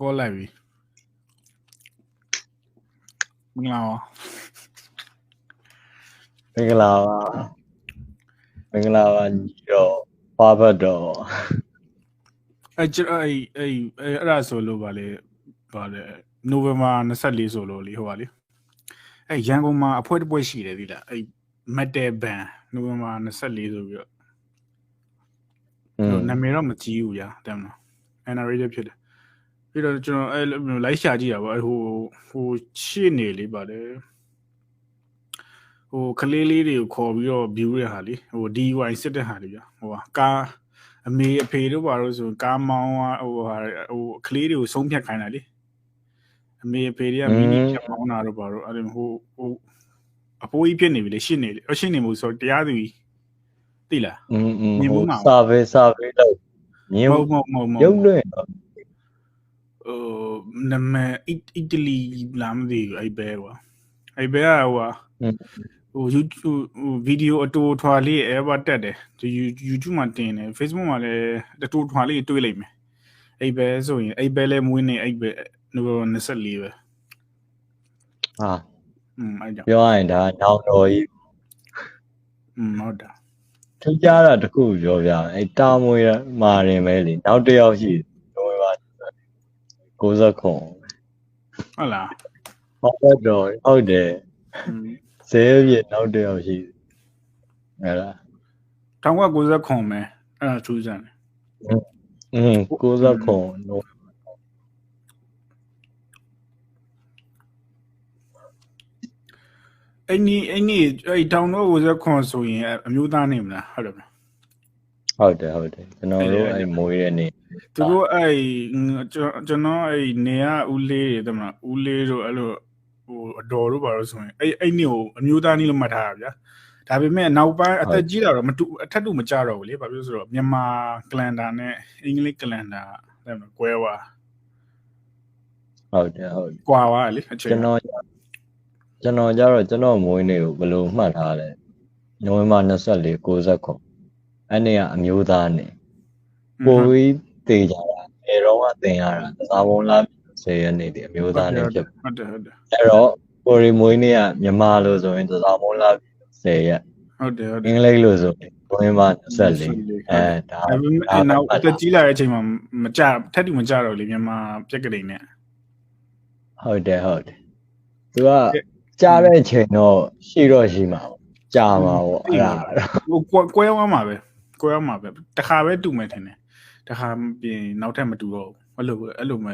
ကောလိုက်ပြီမင်္ဂလာပါမင်္ဂလာပါညီတော့ဘာဘတ်တော့အဲ့ဒါဆိုလို့ဗာလေနိုဝင်ဘာ24ဆိုလို့လေဟိုပါလေအဲ့ရန်ကုန်မှာအဖွဲတစ်ပွဲရှိတယ်ဒီလားအဲ့မက်တယ်ဘန်နိုဝင်ဘာ24ဆိုပြီးတော့နာမည်တော့မကြည့်ဘူးညာတမ်းလား NRA ဖြစ်တယ်ပြီးတော့ကျွန်တော်အဲ့လိုက်ရှာကြည့်တာပေါ့ဟိုရှေ့နေလေးပါတယ်ဟိုကလေးလေးတွေကိုခေါ်ပြီးတော့ view ရဟာလေဟို DY စစ်တဲ့ဟာလေဗျဟိုကားအမေအဖေတို့ဘာလို့ဆိုကားမောင်းဟိုကလေးတွေကိုဆုံးဖြတ်ခိုင်းတာလေအမေအဖေတွေကမီနီဖြတ်မောင်းတာတို့ဘာလို့အဲ့ဟိုအဖိုးကြီးဖြစ်နေပြီလေရှင်းနေလေရှင်းနေမှုဆိုတရားသူကြီးသိလားမြင်မှုမှာစာပဲလို့မြင်မှုရုပ်လွှင့်နာမည်အီတလီလာမသိဘူးအဲ့ဘဲကွာအဲ့ဘဲကဟို YouTube ဗီဒီယိုအတူထွာလေးအဲဘာတက်တယ်ဒီ YouTube မှာတင်တယ် Facebook မှာလည်းအတူထွာလေးတွေ့လိုက်မယ်အဲ့ဘဲဆိုရင်အဲ့ဘဲလည်းမွေးနေအဲ့ဘဲ24ပဲဟာအဲ့ကြောင့်ပြောရရင်ဒါနောင်တော်ကြီးဟုတ်တာထူးခြားတာတခုပြောပြအဲ့တာမွေမာရင်ပဲလေနောက်တစ်ယောက်ရှိတော့ပါ69ဟုတ်လားဟုတ်တော့ဟုတ်တယ်ဇဲပြနောက်တစ်ယောက်ရှိဟဲ့လား1990မယ်အဲ့ဒါထူးစမ်းတယ်69နိုအဲ့တောင်တော့90ဆိုရင်အမျိုးသားနေမလားဟုတ်တယ်မလားဟုတ်တယ်ကျွန်တော်တို့အဲ့မွေးရနေသူတို့အဲ့ကျွန်တော်အဲ့နေရဦးလေးတွေတမလားဦးလေးတို့အဲ့လိုဟိုအတော်တို့ပါလို့ဆိုရင်အဲ့နေ့ကိုအမျိုးသားနည်းလို့မှတ်ထားတာဗျာဒါပေမဲ့နောက်ပိုင်းအသက်ကြီးလာတော့မတူအထက်တူမကြတော့ဘူးလေဘာဖြစ်လို့ဆိုတော့မြန်မာကလန်ဒါနဲ့အင်္ဂလိပ်ကလန်ဒါတဲ့ကွဲသွားဟုတ်တယ်ကွာသွားလေအချိန်ကျွန်တော်ကြတော့ကျွန်တော်မွေးနေ့ကိုဘယ်လိုမှတ်ထားလဲနိုဝင်ဘာ24 69အဲ့နေ့ကအမျိုးသားနေ့ပိုပြီးတည်ကြတာအဲတော့ကတင်ရတာသာဝုံလာ10ရက်နေ့ဒီအမျိုးသားနေ့ဖြစ်ဟုတ်တယ်အဲ့တော့ကိုရီမွေးနေ့ကမြန်မာလို့ဆိုရင်သာဝုံလာ10ရက်ဟုတ်တယ်အင်္ဂလိပ်လို့ဆိုရင်နိုဝင်ဘာ24အဲဒါနောက်အသက်ကြီးလာတဲ့အချိန်မှာမကြထက်တူမကြတော့လေမြန်မာပြက်ကလေးနဲ့ဟုတ်တယ်သူကကြားတဲ့အချိန်တော့ရှိမှာကြာမှာပေါ့အဲ့ဒါဟိုကွဲသွားမှာပဲတခါပဲတူမယ်ထင်တယ်တခါပြင်နောက်ထပ်မတူတော့ဘူးအဲ့လိုပဲ